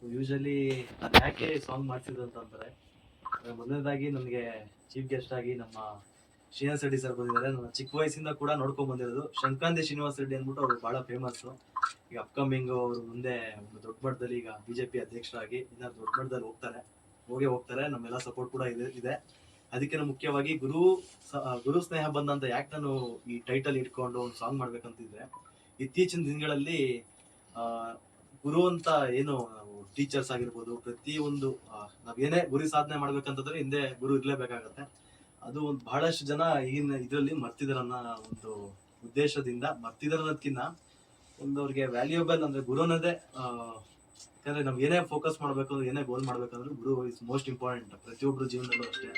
Usually ನಾನು ಯಾಕೆ song ಮಾಡ್ಸಿದ್ರು ಅಂತಂದ್ರೆ, ಮೊದಲನೇದಾಗಿ ನನಗೆ ಚೀಫ್ ಗೆಸ್ಟ್ ಆಗಿ ನಮ್ಮ ಶ್ರೀನಿವಾಸ್ ರೆಡ್ಡಿ ಸರ್ ಬಂದಿದ್ದಾರೆ. ನನ್ನ ಚಿಕ್ಕ ವಯಸ್ಸಿಂದ ಕೂಡ ನೋಡ್ಕೊಂಡ್ ಬಂದಿರೋದು ಶಂಕ್ರಾಂತಿ ಶ್ರೀನಿವಾಸ್ ರೆಡ್ಡಿ ಅಂದ್ಬಿಟ್ಟು ಅವ್ರು ಬಹಳ ಫೇಮಸ್. ಈಗ ಅಪ್ಕಮಿಂಗ್ ಅವರು ಮುಂದೆ ಒಂದು ದೊಡ್ಡ ಮಟ್ಟದಲ್ಲಿ ಈಗ ಬಿಜೆಪಿ ಅಧ್ಯಕ್ಷರಾಗಿ ಇನ್ನ ದೊಡ್ಡ ಮಟ್ಟದಲ್ಲಿ ಹೋಗ್ತಾರೆ. ನಮ್ಮೆಲ್ಲ ಸಪೋರ್ಟ್ ಕೂಡ ಇದೆ. ಅದಕ್ಕಿಂತ ಮುಖ್ಯವಾಗಿ ಗುರು ಸ್ನೇಹ ಬಂದ ಅಂತ ಯಾಕೆ ನಾನು ಈ ಟೈಟಲ್ ಇಟ್ಕೊಂಡು ಒಂದು ಸಾಂಗ್ ಮಾಡ್ಬೇಕಂತಿದ್ರೆ, ಇತ್ತೀಚಿನ ದಿನಗಳಲ್ಲಿ ಆ ಗುರು ಅಂತ ಏನು ಟೀಚರ್ಸ್ ಆಗಿರ್ಬೋದು, ಪ್ರತಿಯೊಂದು ನಾವೇನೇ ಗುರಿ ಸಾಧನೆ ಮಾಡ್ಬೇಕಂತಂದ್ರೆ ಹಿಂದೆ ಗುರು ಇರ್ಲೇಬೇಕಾಗತ್ತೆ. ಅದು ಒಂದು ಬಹಳಷ್ಟು ಜನ ಈಗಿನ ಇದರಲ್ಲಿ ಮರ್ತಿದಾರನ್ನ ಒಂದು ಉದ್ದೇಶದಿಂದ ಮರ್ತಿದಾರ ಅನ್ನೋದಕ್ಕಿಂತ ಒಂದು ಅವ್ರಿಗೆ ವ್ಯಾಲ್ಯೂಬಲ್ ಅಂದ್ರೆ ಗುರು ಅನ್ನೋದೇ ಯಾಕಂದ್ರೆ ನಾವ್ ಏನೇ ಫೋಕಸ್ ಮಾಡ್ಬೇಕು ಅಂದ್ರೆ ಏನೇ ಗೋಲ್ ಮಾಡ್ಬೇಕಂದ್ರೆ ಗುರು ಇಸ್ ಮೋಸ್ಟ್ ಇಂಪಾರ್ಟೆಂಟ್ ಪ್ರತಿಯೊಬ್ರು ಜೀವನದಲ್ಲೂ ಅಷ್ಟೇ.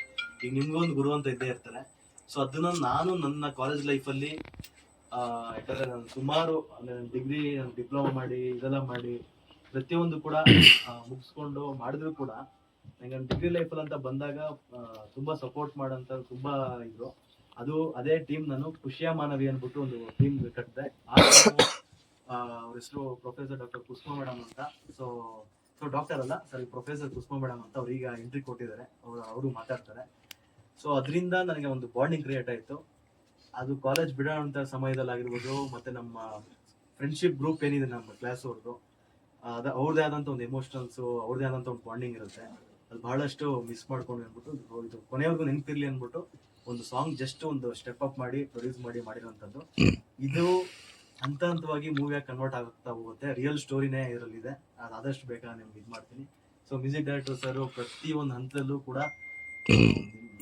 ಈಗ ನಿಮ್ಗೊಂದು ಗುರು ಅಂತ ಇದ್ದೇ ಇರ್ತಾರೆ. ಸೊ ಅದನ್ನ ನಾನು ನನ್ನ ಕಾಲೇಜ್ ಲೈಫಲ್ಲಿ ಯಾಕಂದ್ರೆ ನಾನು ಸುಮಾರು ಡಿಗ್ರಿ ಡಿಪ್ಲೊಮಾ ಮಾಡಿ ಇದೆಲ್ಲ ಮಾಡಿ ಪ್ರತಿಯೊಂದು ಕೂಡ ಮುಗಿಸ್ಕೊಂಡು ಮಾಡಿದ್ರು ಕೂಡ ನಂಗೆ ಡಿಗ್ರಿ ಲೈಫಲ್ಲಿ ಅಂತ ಬಂದಾಗ ತುಂಬಾ ಸಪೋರ್ಟ್ ಮಾಡಂತ ತುಂಬಾ ಇದ್ರು. ಅದೇ ಟೀಮ್ ನಾನು ಖುಷಿಯ ಮಾನವಿ ಅಂದ್ಬಿಟ್ಟು ಒಂದು ಟೀಮ್ ಕಟ್ಟಿದೆ. ಅವ್ರ ಹೆಸರು ಪ್ರೊಫೆಸರ್ ಡಾಕ್ಟರ್ ಕುಸುಮ ಮೇಡಮ್ ಅಂತ. ಸೊ ಡಾಕ್ಟರ್ ಅಲ್ಲ ಸರಿ, ಪ್ರೊಫೆಸರ್ ಕುಸುಮ ಮೇಡಮ್ ಅಂತ. ಅವ್ರೀಗ ಎಂಟ್ರಿ ಕೊಟ್ಟಿದ್ದಾರೆ, ಅವರು ಮಾತಾಡ್ತಾರೆ. ಸೊ ಅದರಿಂದ ನನಗೆ ಒಂದು ಬಾಂಡಿಂಗ್ ಕ್ರಿಯೇಟ್ ಆಯ್ತು. ಅದು ಕಾಲೇಜ್ ಬಿಡೋಂಥ ಸಮಯದಲ್ಲಿ ಆಗಿರ್ಬೋದು, ಮತ್ತೆ ನಮ್ಮ ಫ್ರೆಂಡ್ಶಿಪ್ ಗ್ರೂಪ್ ಏನಿದೆ ನಮ್ಮ ಕ್ಲಾಸ್ ಅವ್ರದ್ದು, ಅವ್ರದ್ದೇ ಆದಂಥ ಒಂದು ಎಮೋಷನಲ್ಸು, ಅವ್ರದ್ದೇ ಆದಂಥ ಒಂದು ಬಾಂಡಿಂಗ್ ಇರುತ್ತೆ. ಅದು ಬಹಳಷ್ಟು ಮಿಸ್ ಮಾಡ್ಕೊಂಡು ಅಂದ್ಬಿಟ್ಟು ಇದು ಕೊನೆವರೆಗೂ ನೆನಪಿರ್ಲಿ ಅಂದ್ಬಿಟ್ಟು ಒಂದು ಸಾಂಗ್ ಜಸ್ಟ್ ಒಂದು ಸ್ಟೆಪ್ ಅಪ್ ಮಾಡಿ ಪ್ರೊಡ್ಯೂಸ್ ಮಾಡಿರೋಂಥದ್ದು. ಇದು ಹಂತವಾಗಿ ಮೂವಿಯಾಗಿ ಕನ್ವರ್ಟ್ ಆಗ್ತಾ ಹೋಗುತ್ತೆ. ರಿಯಲ್ ಸ್ಟೋರಿನೇ ಇದರಲ್ಲಿದೆ. ಅದು ಆದಷ್ಟು ಬೇಗ ನಿಮ್ಗೆ ಇದು ಮಾಡ್ತೀನಿ. ಸೊ ಮ್ಯೂಸಿಕ್ ಡೈರೆಕ್ಟರ್ ಸರ್ ಪ್ರತಿಯೊಂದು ಹಂತದಲ್ಲೂ ಕೂಡ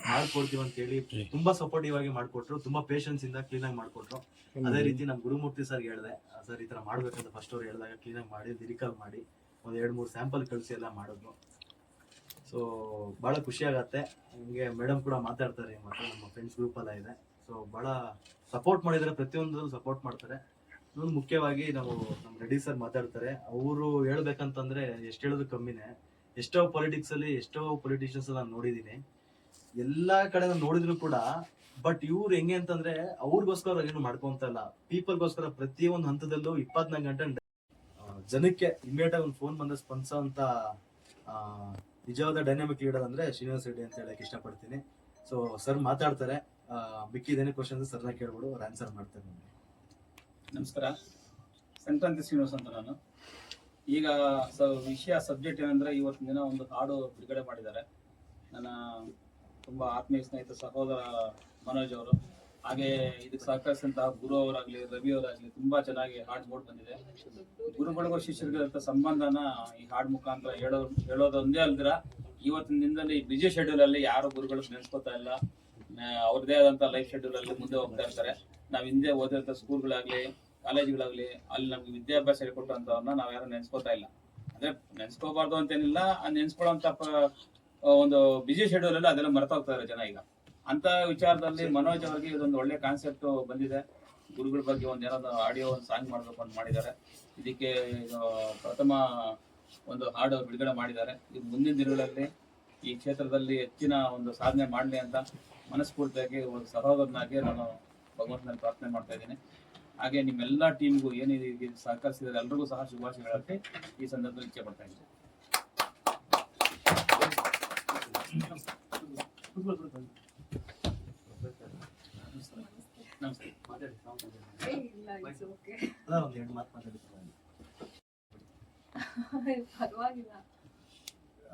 ಮಾಡ್ಕೊಡ್ತೀವಿ ಅಂತ ಹೇಳಿ ತುಂಬಾ ಸಪೋರ್ಟಿವ್ ಆಗಿ ಮಾಡ್ಕೊಟ್ರು. ತುಂಬಾ ಪೇಷನ್ಸ್ ಇಂದ ಕ್ಲೀನ್ ಆಗಿ ಮಾಡ್ಕೊಟ್ರು. ಅದೇ ರೀತಿ ನಮ್ ಗುರುಮೂರ್ತಿ ಸರ್ ಹೇಳಿದೆ, ಸರ್ ಈ ತರ ಮಾಡ್ಬೇಕಂತ ಫಸ್ಟ್ ಅವ್ರು ಹೇಳಿದಾಗ ಕ್ಲೀನ್ ಆಗಿ ಮಾಡಿ ಲಿರಿಕಲ್ ಮಾಡಿ ಒಂದ್ 2-3 ಸ್ಯಾಂಪಲ್ ಕಳಿಸಿ ಎಲ್ಲ ಮಾಡಿದ್ರು. ಸೊ ಬಹಳ ಖುಷಿ ಆಗತ್ತೆ. ಹಂಗೆ ಮೇಡಮ್ ಕೂಡ ಮಾತಾಡ್ತಾರೆ, ಮತ್ತೆ ನಮ್ಮ ಫ್ರೆಂಡ್ಸ್ ಗ್ರೂಪ್ ಎಲ್ಲ ಇದೆ. ಸೊ ಬಹಳ ಸಪೋರ್ಟ್ ಮಾಡಿದ್ರೆ, ಪ್ರತಿಯೊಂದು ಸಪೋರ್ಟ್ ಮಾಡ್ತಾರೆ. ಇನ್ನೊಂದು ಮುಖ್ಯವಾಗಿ ನಮ್ಮ ರೆಡ್ಡಿ ಸರ್ ಮಾತಾಡ್ತಾರೆ. ಅವರು ಹೇಳ್ಬೇಕಂತಂದ್ರೆ ಎಷ್ಟು ಹೇಳಿದ್ರು ಕಮ್ಮಿನೇ. ಎಷ್ಟೋ ಪಾಲಿಟಿಕ್ಸ್ ಅಲ್ಲಿ ಎಷ್ಟೋ ಪೊಲಿಟಿಷಿಯನ್ಸ್ ನಾನು ನೋಡಿದೀನಿ, ಎಲ್ಲಾ ಕಡೆ ನಾನು ನೋಡಿದ್ರು ಕೂಡ. ಬಟ್ ಇವ್ರು ಹೆಂಗೆ ಅಂತಂದ್ರೆ ಅವ್ರಿಗೋಸ್ಕರ ಏನು ಮಾಡ್ಕೊಂತ ಇಲ್ಲ, ಪೀಪಲ್ಗೋಸ್ಕರ ಪ್ರತಿಯೊಂದು ಹಂತದಲ್ಲೂ 24 ಗಂಟೆ ಜನಕ್ಕೆ ಇಮಿಡಿಯೇಟ್ ಆಗಿ ಒಂದು ಫೋನ್ ಬಂದ ಸ್ಪಂದಿಸೋ ಅಂತ ನಿಜವಾದ ಡೈನಾಮಿಕ್ ಲೀಡರ್ ಅಂದ್ರೆ ಶ್ರೀನಿವಾಸ್ ರೆಡ್ಡಿ ಅಂತ ಹೇಳಕ್ ಇಷ್ಟಪಡ್ತೀನಿ. ಸೊ ಸರ್ ಮಾತಾಡ್ತಾರೆ, ಮಿಕ್ಕಿದೇನೇ ಕ್ವಶನ್ಸ್ ಸರ್ನ ಕೇಳ್ಬಿಡು, ಅವ್ರು ಆನ್ಸರ್ ಮಾಡ್ತಾರೆ. ನಮಸ್ಕಾರ, ಸಂಕ್ರಾಂತಿ ಶ್ರೀನಿವಾಸ್ ಅಂತ ನಾನು. ಈಗ ವಿಷಯ ಸಬ್ಜೆಕ್ಟ್ ಏನಂದ್ರೆ, ಇವತ್ತಿನ ದಿನ ಒಂದು ಹಾಡು ಬಿಡುಗಡೆ ಮಾಡಿದ್ದಾರೆ. ನನ್ನ ತುಂಬ ಆತ್ಮೀಯ ಸ್ನೇಹಿತ ಸಹೋದರ ಮನೋಜ್ ಅವರು, ಹಾಗೆ ಇದಕ್ಕೆ ಸಹಕರಿಸಿದಂತಹ ಗುರು ಅವರಾಗ್ಲಿ, ರವಿ ಅವರಾಗ್ಲಿ, ತುಂಬಾ ಚೆನ್ನಾಗಿ ಹಾಡು ಮೂಡ್ ಬಂದಿದೆ. ಗುರುಗಳಿಗೂ ಶಿಷ್ಯರಿಗಿರಂತ ಸಂಬಂಧನ ಈ ಹಾಡು ಮುಖಾಂತರ ಹೇಳೋದೊಂದೇ ಅಲ್ದಿರ, ಇವತ್ತಿನ ದಿನದಲ್ಲಿ ಬಿಜಿ ಶೆಡ್ಯೂಲ್ ಅಲ್ಲಿ ಯಾರು ಗುರುಗಳು ನೆನೆಸ್ಕೋತಾ ಇಲ್ಲ. ಅವ್ರದೇ ಆದಂತ ಲೈಫ್ ಶೆಡ್ಯೂಲ್ ಅಲ್ಲಿ ಮುಂದೆ ಹೋಗ್ತಾ ಇರ್ತಾರೆ. ನಾವ್ ಹಿಂದೆ ಓದಿರಂತ ಸ್ಕೂಲ್ಗಳಾಗ್ಲಿ, ಕಾಲೇಜ್ಗಳಾಗ್ಲಿ, ಅಲ್ಲಿ ನಮ್ಗೆ ವಿದ್ಯಾಭ್ಯಾಸ ಹೇಳ್ಕೊಟ್ಟಂತವ್ರನ್ನ ನಾವ್ ಯಾರು ನೆನ್ಸ್ಕೋತಾ ಇಲ್ಲ. ಅಂದ್ರೆ ನೆನ್ಸ್ಕೋಬಾರ್ದು ಅಂತೇನಿಲ್ಲ, ನೆನ್ಸ್ಕೊಳ್ಳೋಂತ ಒಂದು ಬಿಜಿ ಶೆಡ್ಯೂಲ್ ಅಲ್ಲಿ ಅದೆಲ್ಲ ಮರೆತೋಗ್ತಾ ಇದ್ದಾರೆ ಜನ. ಈಗ ಅಂತ ವಿಚಾರದಲ್ಲಿ ಮನೋಜ್ ಅವರಿಗೆ ಇದೊಂದು ಒಳ್ಳೆ ಕಾನ್ಸೆಪ್ಟ್ ಬಂದಿದೆ. ಗುರುಗಳ ಬಗ್ಗೆ ಒಂದ್ ಏನಾದ್ರು ಆಡಿಯೋ ಒಂದು ಸಾಂಗ್ ಮಾಡ್ಬೇಕು ಅಂತ ಮಾಡಿದ್ದಾರೆ. ಇದಕ್ಕೆ ಪ್ರಥಮ ಒಂದು ಹಾಡು ಬಿಡುಗಡೆ ಮಾಡಿದ್ದಾರೆ. ಇದು ಮುಂದಿನ ದಿನಗಳಲ್ಲಿ ಈ ಕ್ಷೇತ್ರದಲ್ಲಿ ಹೆಚ್ಚಿನ ಒಂದು ಸಾಧನೆ ಮಾಡಲಿ ಅಂತ ಮನಸ್ಫೂರ್ತಿಯಾಗಿ ಒಂದು ಸಹೋದರನಾಗಿ ನಾನು ಭಗವಂತನಲ್ಲಿ ಪ್ರಾರ್ಥನೆ ಮಾಡ್ತಾ ಇದ್ದೀನಿ. ಹಾಗೆ ನಿಮ್ಮೆಲ್ಲ ಟೀಮ್ಗೂ ಏನಿದೆ ಸಹಕರಿಸಿದರೆ ಎಲ್ರಿಗೂ ಸಹ ಶುಭಾಶಯಗಳಂತೆ ಈ ಸಂದರ್ಭದಲ್ಲಿ ಇಚ್ಛೆ ಪಡ್ತಾ ಇದ್ದೀನಿ.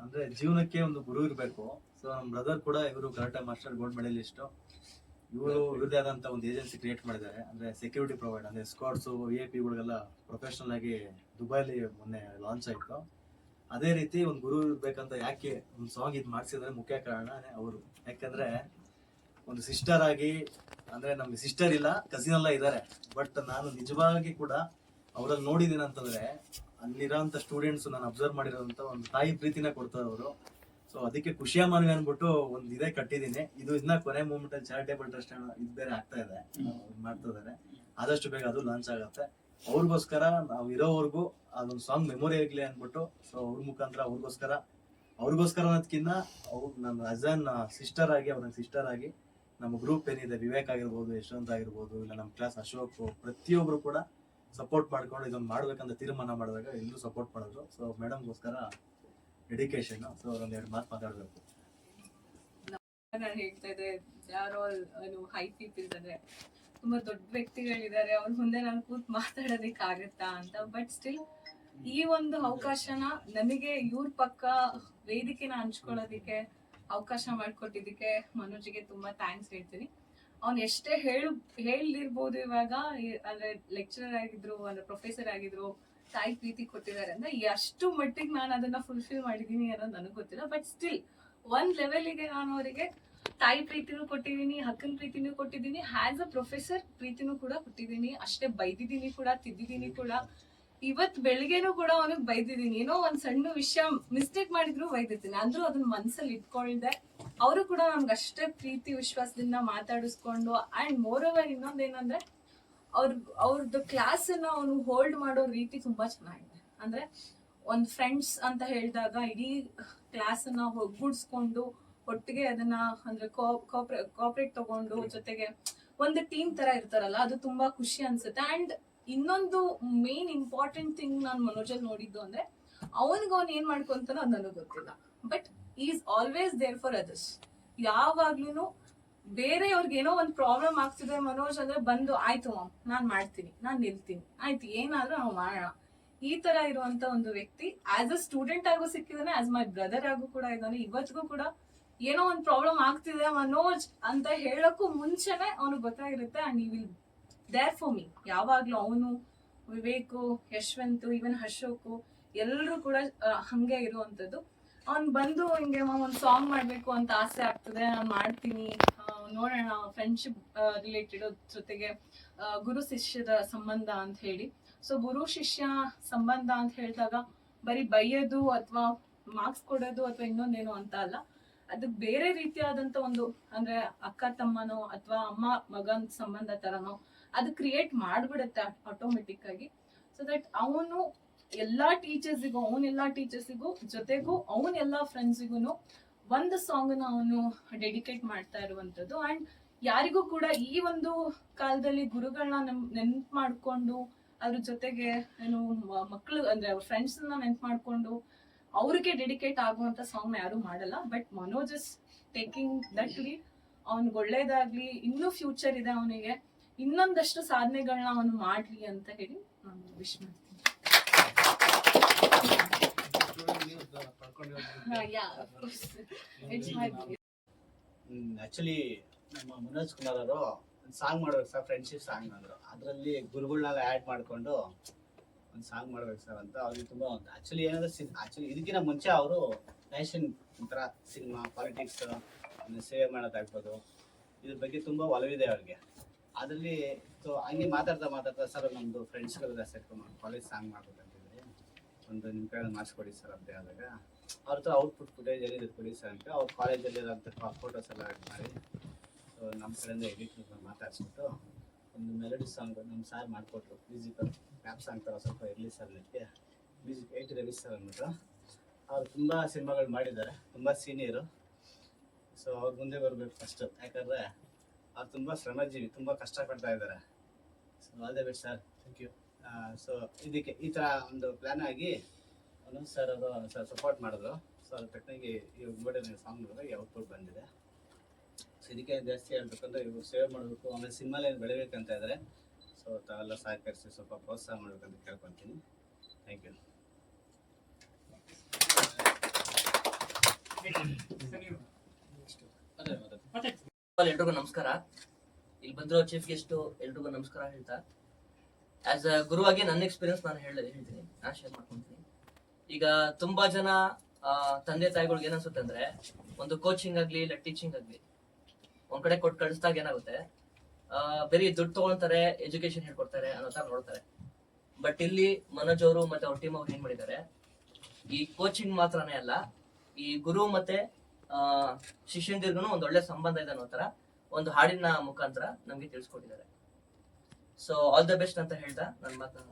ಅಂದ್ರೆ ಜೀವನಕ್ಕೆ ಒಂದು ಗುರು ಇರ್ಬೇಕು. ಸೊ ನಮ್ ಬ್ರದರ್ ಕೂಡ ಇವರು ಕರಾಟೆ ಮಾಸ್ಟರ್, ಗೋಲ್ಡ್ ಮೆಡಲಿಸ್ಟ್. ಇವರು ಇವ್ರದೇ ಆದಂತ ಒಂದು ಏಜೆನ್ಸಿ ಕ್ರಿಯೇಟ್ ಮಾಡಿದ್ದಾರೆ. ಅಂದ್ರೆ ಸೆಕ್ಯೂರಿಟಿ ಪ್ರೊವೈಡ್, ಅಂದ್ರೆ ಸ್ಕಾಟ್ಸ್, VIP ಗಳಿಗೆಲ್ಲ ಪ್ರೊಫೆಷನಲ್ ಆಗಿ ದುಬೈಲಿ ಮೊನ್ನೆ ಲಾಂಚ್ ಆಯ್ತು. ಅದೇ ರೀತಿ ಒಂದು ಗುರು ಇರ್ಬೇಕಂತ ಯಾಕೆ ಒಂದು ಸಾಂಗ್ ಇದು ಮಾಡ್ಸಿದ್ರೆ ಮುಖ್ಯ ಕಾರಣ ಅವರು. ಯಾಕಂದ್ರೆ ಒಂದು ಸಿಸ್ಟರ್ ಆಗಿ, ಅಂದ್ರೆ ನಮ್ಗೆ ಸಿಸ್ಟರ್ ಇಲ್ಲ, ಕಸಿನ್ ಎಲ್ಲ ಇದ್ದಾರೆ, ಬಟ್ ನಾನು ನಿಜವಾಗಿ ಕೂಡ ಅವ್ರಲ್ಲಿ ನೋಡಿದೀನಿ ಅಂತಂದ್ರೆ ಅಲ್ಲಿರೋಂಥ ಸ್ಟೂಡೆಂಟ್ಸ್ ನಾನು ಅಬ್ಸರ್ವ್ ಮಾಡಿರೋಂಥ ಒಂದು ತಾಯಿ ಪ್ರೀತಿನ ಕೊಡ್ತಾರೆ ಅವರು. ಸೊ ಅದಕ್ಕೆ ಖುಷಿಯ ಮಾನವಿ ಅನ್ಬಿಟ್ಟು ಒಂದು ಇದೇ ಕಟ್ಟಿದೀನಿ. ಇದು ಇನ್ನ ಕೊನೆ ಮೂಮೆಂಟ್ ಅಲ್ಲಿ ಚಾರಿಟೇಬಲ್ ಟ್ರಸ್ಟ್ ಇದು ಬೇರೆ ಆಗ್ತಾ ಇದೆ, ಮಾಡ್ತಾ ಇದಾರೆ. ಆದಷ್ಟು ಬೇಗ ಅದು ಲಾಂಚ್ ಆಗತ್ತೆ. ಅವ್ರಿಗೋಸ್ಕರ ನಾವು ಇರೋವರೆಗೂ ಅದೊಂದು ಸಾಂಗ್ ಮೆಮೊರಿ ಆಗ್ಲಿ ಅನ್ಬಿಟ್ಟು, ಸೊ ಅವ್ರ ಮುಖಾಂತರ ಅವ್ರಿಗೋಸ್ಕರ ಅನ್ನೋದಕ್ಕಿಂತ ನನ್ನ ಆಸ್ ಅನ್ ಸಿಸ್ಟರ್ ಆಗಿ, ಅವ್ರ ಸಿಸ್ಟರ್ ಆಗಿ ನಮ್ಮ ಗ್ರೂಪ್ ಏನಿದೆ, ವಿವೇಕ್ ಆಗಿರ್ಬೋದು, ಯಶವಂತ್ ಆಗಿರ್ಬೋದು, ಇಲ್ಲ ನಮ್ಮ ಕ್ಲಾಸ್ ಅಶೋಕ್, ಪ್ರತಿಯೊಬ್ರು ಕೂಡ ಸಪೋರ್ಟ್ ಮಾಡ್ಕೊಂಡು ಇದನ್ನ ಮಾಡ್ಬೇಕಂತ ತೀರ್ಮಾನ ಮಾಡಿದಾಗ ಎಲ್ಲರೂ ಸಪೋರ್ಟ್ ಮಾಡಿದ್ರು. So ಮೇಡಮ್ಗೋಸ್ಕರ dedication. ಸೊ ಒಂದೆರಡು ಮಾತು ಮಾತಾಡಬೇಕು. ನಾನು ಹೇಳ್ತಾ ಇದ್ದೆ ಯಾರೋ ಹೈ ಪೀಪಲ್ಸ್ ಅಂದ್ರೆ ತುಂಬಾ ದೊಡ್ಡ ವ್ಯಕ್ತಿಗಳಿದ್ದಾರೆ, ಅವ್ರ ಮುಂದೆ ನಾನು ಕೂತ್ ಮಾತಾಡೋದಕ್ಕೆ ಆಗುತ್ತಾ ಅಂತ. ಬಟ್ ಸ್ಟಿಲ್ ಈ ಒಂದು ಅವಕಾಶನ ನನಗೆ ಇವ್ರ ಪಕ್ಕ ವೇದಿಕೆನ ಹಂಚ್ಕೊಳ್ಳೋದಿಕ್ಕೆ ಅವಕಾಶ ಮಾಡ್ಕೊಟ್ಟಿದ್ದಕ್ಕೆ ಮನೋಜಿಗೆ ತುಂಬಾ ಥ್ಯಾಂಕ್ಸ್ ಹೇಳ್ತೀನಿ. ಅವ್ನು ಎಷ್ಟೇ ಹೇಳಿರ್ಬೋದು ಇವಾಗ, ಅಂದ್ರೆ ಲೆಕ್ಚರರ್ ಆಗಿದ್ರು ಅಂದ್ರೆ ಪ್ರೊಫೆಸರ್ ಆಗಿದ್ರು, ತಾಯಿ ಪ್ರೀತಿ ಕೊಟ್ಟಿದ್ದಾರೆ ಅಂದ್ರೆ ಎಷ್ಟು ಮಟ್ಟಿಗೆ ನಾನು ಅದನ್ನ ಫುಲ್ಫಿಲ್ ಮಾಡಿದೀನಿ ಅನ್ನೋದು ನನಗೆ ಗೊತ್ತಿಲ್ಲ. ಬಟ್ ಸ್ಟಿಲ್ ಒಂದ್ ಲೆವೆಲ್ಗೆ ನಾನು ಅವರಿಗೆ ತಾಯಿ ಪ್ರೀತಿನೂ ಕೊಟ್ಟಿದ್ದೀನಿ, ಹಕ್ಕನ ಪ್ರೀತಿನೂ ಕೊಟ್ಟಿದ್ದೀನಿ, ಆಸ್ ಅ ಪ್ರೊಫೆಸರ್ ಪ್ರೀತಿನೂ ಕೂಡ ಕೊಟ್ಟಿದ್ದೀನಿ. ಅಷ್ಟೇ ಬೈದಿದ್ದೀನಿ ಕೂಡ, ತಿದ್ದಿದ್ದೀನಿ ಕೂಡ. ಇವತ್ ಬೆಳಿಗ್ಗೆನೂ ಕೂಡ ಅವನಿಗೆ ಬೈದಿದ್ದೀನಿ. ಏನೋ ಒಂದ್ ಸಣ್ಣ ವಿಷಯ ಮಿಸ್ಟೇಕ್ ಮಾಡಿದ್ರು ಬೈದಿರ್ತೀನಿ, ಅಂದ್ರೂ ಅದನ್ನ ಮನ್ಸಲ್ಲಿ ಇಟ್ಕೊಳ್ದೆ ಅವರು ಕೂಡ ನಮ್ಗೆ ಅಷ್ಟೇ ಪ್ರೀತಿ ವಿಶ್ವಾಸದಿಂದ ಮಾತಾಡಿಸ್ಕೊಂಡು. ಅಂಡ್ ಮೋರ್ ಓವರ್ ಇನ್ನೊಂದೇನಂದ್ರೆ ಅವ್ರದ್ದು ಕ್ಲಾಸ್ ಅನ್ನ ಅವನು ಹೋಲ್ಡ್ ಮಾಡೋ ರೀತಿ ತುಂಬಾ ಚೆನ್ನಾಗಿದೆ. ಅಂದ್ರೆ ಒಂದ್ ಫ್ರೆಂಡ್ಸ್ ಅಂತ ಹೇಳಿದಾಗ ಇಡೀ ಕ್ಲಾಸ್ ಅನ್ನ ಒಗ್ಗೂಡ್ಸ್ಕೊಂಡು ಒಟ್ಟಿಗೆ ಅದನ್ನ ಅಂದ್ರೆ ಕೋಆಪರೇಟ್ ತಗೊಂಡು ಜೊತೆಗೆ ಒಂದು ಟೀಮ್ ತರ ಇರ್ತಾರಲ್ಲ, ಅದು ತುಂಬಾ ಖುಷಿ ಅನ್ಸುತ್ತೆ. ಅಂಡ್ ಇನ್ನೊಂದು ಮೇನ್ ಇಂಪಾರ್ಟೆಂಟ್ ಥಿಂಗ್ ನಾನು ಮನೋಜಲ್ಲಿ ನೋಡಿದ್ದು ಅಂದ್ರೆ ಅವನ್ ಏನ್ ಮಾಡ್ಕೊಂತಾನೋ ಅದು ನನಗೆ ಗೊತ್ತಿಲ್ಲ, but is always there for others. ಯಾವಾಗ್ಲೂ ಬೇರೆಯವ್ರಿಗೆ ಏನೋ ಒಂದ್ ಪ್ರಾಬ್ಲಮ್ ಆಗ್ತಿದೆ ಮನೋಜ್ ಅಂದ್ರೆ ಬಂದು ಆಯ್ತು ಮ್ಯಾಮ್ ನಾನ್ ಮಾಡ್ತೀನಿ, ನಾನ್ ನಿಲ್ತೀನಿ, ಆಯ್ತು ಏನಾದ್ರೂ ನಾವು ಮಾಡೋಣ, ಈ ತರ ಇರುವಂತ ಒಂದು ವ್ಯಕ್ತಿ. ಆಸ್ ಅ ಸ್ಟೂಡೆಂಟ್ ಆಗು ಸಿಕ್ಕಿದಾನೆ, ಆಸ್ ಮೈ ಬ್ರದರ್ ಆಗು ಕೂಡ ಇದ್ದಾನೆ. ಇವತ್ತಿಗೂ ಕೂಡ ಏನೋ ಒಂದ್ ಪ್ರಾಬ್ಲಮ್ ಆಗ್ತಿದೆ ಮನೋಜ್ ಅಂತ ಹೇಳಕ್ಕೂ ಮುಂಚೆನೆ ಅವ್ನಿಗೆ ಗೊತ್ತಾಗಿರುತ್ತೆ. ಅಂಡ್ ಈ ವಿಲ್ ದೇರ್ ಫಾರ್ ಮೀ. ಯಾವಾಗ್ಲೂ ಅವನು, ವಿವೇಕು, ಯಶವಂತ್, ಈವನ್ ಅಶೋಕು ಎಲ್ಲರೂ ಕೂಡ ಹಂಗೆ ಇರುವಂತದ್ದು. ಅವ್ನ್ ಬಂದು ಹಿಂಗೆ ಒಂದ್ ಸಾಂಗ್ ಮಾಡ್ಬೇಕು ಅಂತ ಆಸೆ ಆಗ್ತದೆ, ನಾನು ಮಾಡ್ತೀನಿ, ನೋಡೋಣ, ಫ್ರೆಂಡ್ಶಿಪ್ ರಿಲೇಟೆಡ್, ಜೊತೆಗೆ ಗುರು ಶಿಷ್ಯದ ಸಂಬಂಧ ಅಂತ ಹೇಳಿ. ಸೊ ಗುರು ಶಿಷ್ಯ ಸಂಬಂಧ ಅಂತ ಹೇಳಿದಾಗ ಬರೀ ಬೈಯೋದು ಅಥವಾ ಮಾರ್ಕ್ಸ್ ಕೊಡೋದು ಅಥವಾ ಇನ್ನೊಂದೇನೋ ಅಂತ ಅಲ್ಲ, ಅದಕ್ಕೆ ಬೇರೆ ರೀತಿಯಾದಂತ ಒಂದು ಅಂದ್ರೆ ಅಕ್ಕ ತಮ್ಮನೋ ಅಥವಾ ಅಮ್ಮ ಮಗನ್ ಸಂಬಂಧ ತರನೋ ಅದು ಕ್ರಿಯೇಟ್ ಮಾಡ್ಬಿಡುತ್ತೆ ಆಟೋಮೆಟಿಕ್ ಆಗಿ. ಸೊ ದಟ್ ಅವನು ಎಲ್ಲಾ ಟೀಚರ್ಸಿಗೂ ಜೊತೆಗೂ ಅವನ್ ಎಲ್ಲಾ ಫ್ರೆಂಡ್ಸಿಗೂ ಒಂದು ಸಾಂಗ್ ನ ಅವನು ಡೆಡಿಕೇಟ್ ಮಾಡ್ತಾ ಇರುವಂತದ್ದು. ಅಂಡ್ ಯಾರಿಗೂ ಕೂಡ ಈ ಒಂದು ಕಾಲದಲ್ಲಿ ಗುರುಗಳನ್ನ ನೆನ್ಪು ಮಾಡ್ಕೊಂಡು ಅದ್ರ ಜೊತೆಗೆ ಏನು ಮಕ್ಳು ಅಂದ್ರೆ ಅವ್ರ ಫ್ರೆಂಡ್ಸ್ ನೆನ್ಪು ಮಾಡ್ಕೊಂಡು ಅವ್ರಿಗೆ ಡೆಡಿಕೇಟ್ ಆಗುವಂತ ಸಾಂಗ್ ನ ಯಾರು ಮಾಡಲ್ಲ. But Manoj is taking that lead. ಅವ್ನಿಗೆ ಒಳ್ಳೇದಾಗ್ಲಿ, ಇನ್ನೂ ಫ್ಯೂಚರ್ ಇದೆ ಅವನಿಗೆ, ಇನ್ನೊಂದಷ್ಟು ಸಾಧನೆಗಳನ್ನ ಅವನು ಮಾಡ್ಲಿ ಅಂತ ಹೇಳಿ ನಾನು ವಿಶ್ ಮಾಡ್ತೀನಿ. ಆಕ್ಚುಲಿ ನಮ್ಮ ಮನೋಜ್ ಕುಮಾರ್ ಅವರು ಒಂದು ಸಾಂಗ್ ಮಾಡ್ಬೇಕು ಸರ್, ಫ್ರೆಂಡ್ಶಿಪ್ ಸಾಂಗ್ ಅಂದ್ರು. ಅದರಲ್ಲಿ ಗುರುಗಳನ್ನೆಲ್ಲ ಆ್ಯಡ್ ಮಾಡಿಕೊಂಡು ಒಂದು ಸಾಂಗ್ ಮಾಡ್ಬೇಕು ಸರ್ ಅಂತ ಅವ್ರಿಗೆ ತುಂಬ ಆಕ್ಚುಲಿ ಏನಂದ್ರೆ ಆಕ್ಚುಲಿ ಇದಕ್ಕಿಂತ ಮುಂಚೆ ಅವರು ನ್ಯಾಷನ್ ಒಂಥರ ಸಿನಿಮಾ, ಪಾಲಿಟಿಕ್ಸ್, ಸೇವೆ ಮಾಡೋದಾಗ್ಬೋದು, ಇದ್ರ ಬಗ್ಗೆ ತುಂಬ ಒಲವಿದೆ ಅವ್ರಿಗೆ. ಅದರಲ್ಲಿ ಸೊ ಹಂಗೆ ಮಾತಾಡ್ತಾ ಸರ್ ನಮ್ಮದು ಫ್ರೆಂಡ್ಸ್ಗಳೆಲ್ಲ ಸೇರ್ಕೊಂಡು ಕಾಲೇಜ್ ಸಾಂಗ್ ಮಾಡ್ಬೇಕಂತಿದ್ರಿ, ಒಂದು ನಿಮ್ಮ ಕೈಯಲ್ಲಿ ಮಾಡಿಸ್ಕೊಡಿ ಸರ್ ಅಂತ ಹೇಳಿದಾಗ ಅವ್ರ ಹತ್ರ ಔಟ್ಪುಟ್ ಫುಟೇಜ್ ಎಲ್ಲಿದೆ ಕೊಡಿ ಸರ್ ಅಂತ ಅವ್ರ ಕಾಲೇಜಲ್ಲಿ ಇರೋಂಥ ಫೋಟೋಸ್ ಎಲ್ಲ ಆ್ಯಡ್ ಮಾಡಿ ಸೊ ನಮ್ಮ ಕಡೆಯಿಂದ ಎಡಿಟರ್ ಮಾತಾಡ್ಸ್ಬಿಟ್ಟು ಒಂದು ಮೆಲಡಿ ಸಾಂಗ್ ನಮ್ಮ ಸಾರ್ ಮಾಡಿಕೊಟ್ರು. ಮ್ಯೂಸಿಕಲ್ ರ್ಯಾಪ್ ಸಾಂಗ್ ಥರ ಸ್ವಲ್ಪ ಇರಲಿ ಸರ್ ನನಗೆ ಮ್ಯೂಸಿಕ್ 8 ರವಿ ಸರ್ ಅಂದ್ಬಿಟ್ಟು. ಅವ್ರು ತುಂಬ ಸಿನಿಮಾಗಳು ಮಾಡಿದ್ದಾರೆ, ತುಂಬ ಸೀನಿಯರು. ಸೊ ಅವ್ರ ಮುಂದೆ ಬರಬೇಕು ಫಸ್ಟು, ಯಾಕಂದರೆ ಅವ್ರು ತುಂಬ ಶ್ರಮಜೀವಿ, ತುಂಬ ಕಷ್ಟಪಡ್ತಾ ಇದ್ದಾರೆ. So all the best sir, thank you. So ಇದಕ್ಕೆ ಈ ಥರ ಒಂದು ಪ್ಲ್ಯಾನ್ ಆಗಿ ಅವನು ಸರ್ ಅವರು ಸರ್ ಸಪೋರ್ಟ್ ಮಾಡಿದ್ರು. ಸೊ ಅದ್ರ ತಕ್ಕನಾಗಿ ಇವಾಗ ನೋಡಿ ಸಾಂಗ್ ನೋಡಿದ್ರೆ ಈ ಔಟ್ಪುಟ್ ಬಂದಿದೆ. ಸೊ ಇದಕ್ಕೆ ಜಾಸ್ತಿ ಹೇಳ್ಬೇಕಂದ್ರೆ ಇವ್ರು ಸೇವೆ ಮಾಡಬೇಕು, ಆಮೇಲೆ ಸಿನಿಮಾಲಿ ಬೆಳಿಬೇಕಂತ ಇದ್ದಾರೆ. ಸೊ ತಾವೆಲ್ಲ ಸಹಕರಿಸಿ ಸ್ವಲ್ಪ ಪ್ರೋತ್ಸಾಹ ಮಾಡಬೇಕಂತ ಕೇಳ್ಕೊತೀನಿ. Thank you. ಎಲ್ರಿಗೂ ನಮಸ್ಕಾರ. ಇಲ್ಲಿ ಬಂದಿರೋ ಚೀಫ್ ಗೆಸ್ಟ್ ಎಲ್ರಿಗೂ ನಮಸ್ಕಾರ ಹೇಳ್ತಾ, ಆಸ್ ಅ ಗುರುವಾಗಿ ನನ್ನ ಎಕ್ಸ್ಪೀರಿಯನ್ಸ್ ನಾನು ಹೇಳ್ತೀನಿ, ನಾನು ಶೇರ್ ಮಾಡ್ಕೊಂತೀನಿ. ಈಗ ತುಂಬಾ ಜನ ತಂದೆ ತಾಯಿಗಳಿಗೆ ಏನನ್ಸುತ್ತೆ ಅಂದ್ರೆ, ಒಂದು ಕೋಚಿಂಗ್ ಆಗ್ಲಿ ಇಲ್ಲ ಟೀಚಿಂಗ್ ಆಗ್ಲಿ ಒಂದ್ ಕಡೆ ಕೊಟ್ಟು ಕಳಿಸಿದಾಗ ಏನಾಗುತ್ತೆ, ಬರೀ ದುಡ್ಡು ತಗೊಳ್ತಾರೆ, ಎಜುಕೇಶನ್ ಹೇಳ್ಕೊಡ್ತಾರೆ ಅನ್ನೋ ತರ ನೋಡ್ತಾರೆ. ಬಟ್ ಇಲ್ಲಿ ಮನೋಜ್ ಅವರು ಮತ್ತೆ ಅವ್ರ ಟೀಮ್ ಅವ್ರು ಏನ್ ಮಾಡಿದ್ದಾರೆ, ಈ ಕೋಚಿಂಗ್ ಮಾತ್ರನೇ ಅಲ್ಲ, ಈ ಗುರು ಮತ್ತೆ ಶಿಷ್ಯಂದಿರ್ಗು ಒಂದ್ ಒಳ್ಳೆ ಸಂಬಂಧ ಇದೆ ಅನ್ನೋ ತರ ಒಂದು ಹಾಡಿನ ಮುಖಾಂತರ ನಮ್ಗೆ ತಿಳಿಸ್ಕೊಟ್ಟಿದ್ದಾರೆ. ಸೊ ಆಲ್ ದ ಬೆಸ್ಟ್ ಅಂತ ಹೇಳ್ತಾ ನನ್ನ ಮಾತನ್ನ